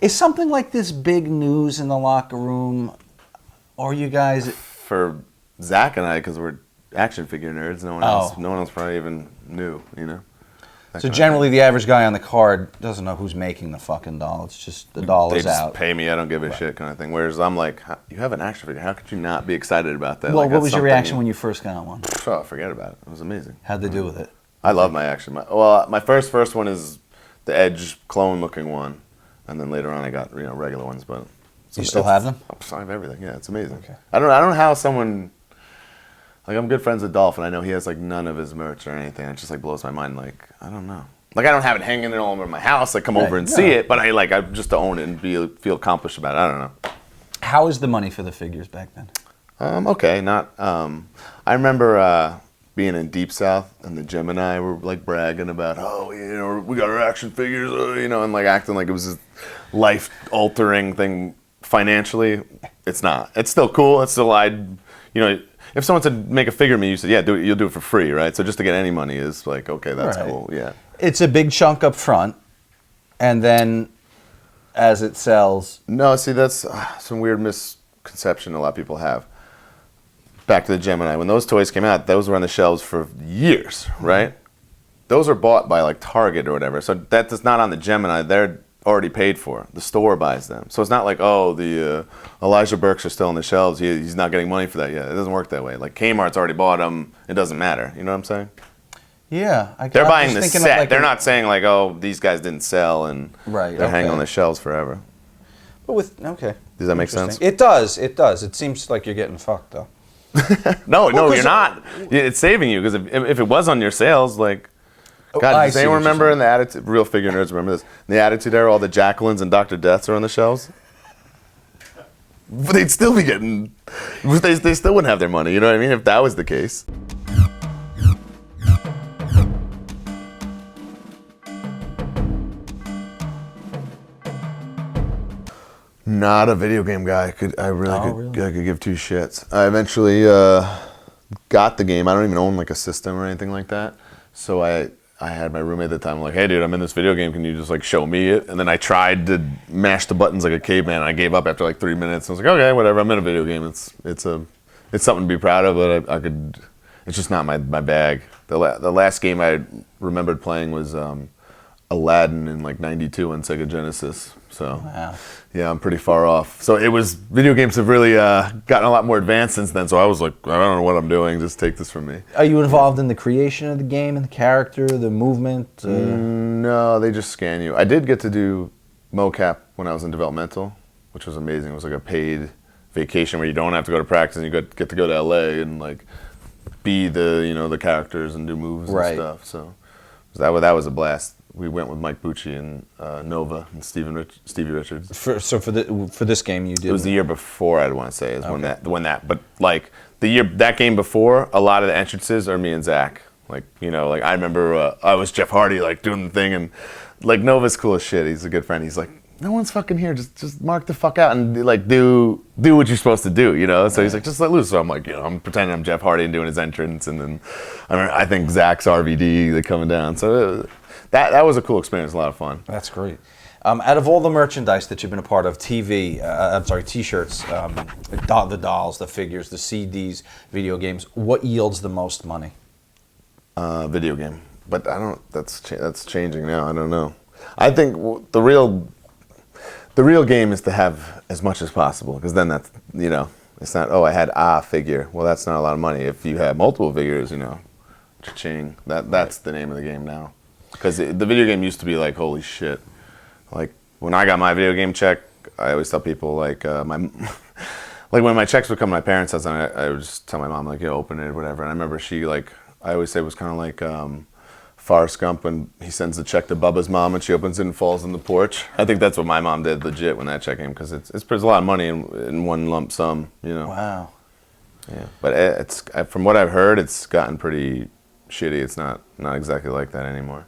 Is something like this big news in the locker room? Or you guys... For Zach and I, because we're action figure nerds, no one else probably even knew, you know? So generally the average guy on the card doesn't know who's making the fucking doll. It's just the doll is out. They just pay me, I don't give a shit kind of thing. Whereas I'm like, you have an action figure, how could you not be excited about that? Well, like, what was your reaction when you first got one? Oh, forget about it. It was amazing. How'd they do with it? I love my action. My first one is the Edge clone-looking one. And then later on I got regular ones, but... You still have them? I have everything, yeah, it's amazing. Okay. I don't know how someone... Like, I'm good friends with Dolph, and I know he has, like, none of his merch or anything. It just, like, blows my mind. Like, I don't know. Like, I don't have it hanging all over my house. Like, come over and see it. But I just to own it and feel accomplished about it. I don't know. How was the money for the figures back then? Okay. I remember being in Deep South, and the Gemini were, like, bragging about, we got our action figures, and, like, acting like it was this life-altering thing financially. It's not. It's still cool. It's still, if someone said make a figure of me, you said, yeah, you'll do it for free, right? So just to get any money is like, okay, that's cool, yeah. It's a big chunk up front, and then as it sells... No, see, that's some weird misconception a lot of people have. Back to the Gemini. When those toys came out, those were on the shelves for years, right? Those are bought by, like, Target or whatever. So that is not on the Gemini. They're already paid for. The store buys them. So it's not like, the Elijah Burks are still on the shelves. He's not getting money for that yet. It doesn't work that way. Like, Kmart's already bought them. It doesn't matter. You know what I'm saying? Yeah. They're buying the set. They're not saying, like, these guys didn't sell and they're hanging on the shelves forever. But Does that make sense? It does. It does. It seems like you're getting fucked, though. No, you're not. It's saving you, because if it was on your sales, like... God, does anyone remember in the Attitude... Real figure nerds remember this. In the Attitude Era, all the Jacquelines and Dr. Deaths are on the shelves. But they'd still be getting... They still wouldn't have their money, you know what I mean? If that was the case. Not a video game guy. I could give two shits. I eventually got the game. I don't even own, like, a system or anything like that. So I had my roommate at the time, like, hey, dude, I'm in this video game. Can you just, like, show me it? And then I tried to mash the buttons like a caveman, and I gave up after, like, 3 minutes. I was like, okay, whatever. I'm in a video game. It's something to be proud of, but it's just not my bag. The last game I remembered playing was Aladdin in, like, '92 on Sega Genesis. So, yeah, I'm pretty far off. So video games have really gotten a lot more advanced since then. So I was like, I don't know what I'm doing. Just take this from me. Are you involved in the creation of the game and the character, the movement? No, they just scan you. I did get to do mocap when I was in developmental, which was amazing. It was like a paid vacation where you don't have to go to practice and you get to go to LA and, like, be the characters and do moves and stuff. So that was a blast. We went with Mike Bucci and Nova and Stevie Richards. For this game you did? It was the year before, I'd want to say, but, like, that game before, a lot of the entrances are me and Zach. Like, like, I remember I was Jeff Hardy, like, doing the thing, and, like, Nova's cool as shit. He's a good friend. He's like, no one's fucking here. Just mark the fuck out and, like, do what you're supposed to do, So he's like, just let loose. So I'm like, I'm pretending I'm Jeff Hardy and doing his entrance, and then I think Zach's RVD, like, coming down. So that was a cool experience, a lot of fun. That's great. Out of all the merchandise that you've been a part of, T-shirts, the dolls, the figures, the CDs, video games, what yields the most money? Video game, but that's changing now. I don't know. I think the real game is to have as much as possible, because then that's it's not I had a figure. Well, that's not a lot of money. If you have multiple figures, cha-ching. That's the name of the game now. Because the video game used to be like, holy shit. Like, when I got my video game check, I always tell people, like, like, when my checks would come to my parents' house, I would just tell my mom, like, open it or whatever. And I remember she, like, I always say it was kind of like Forrest Gump when he sends the check to Bubba's mom and she opens it and falls on the porch. I think that's what my mom did legit when that check came, because it's a lot of money in one lump sum, Wow. Yeah, but from what I've heard, it's gotten pretty shitty. It's not exactly like that anymore.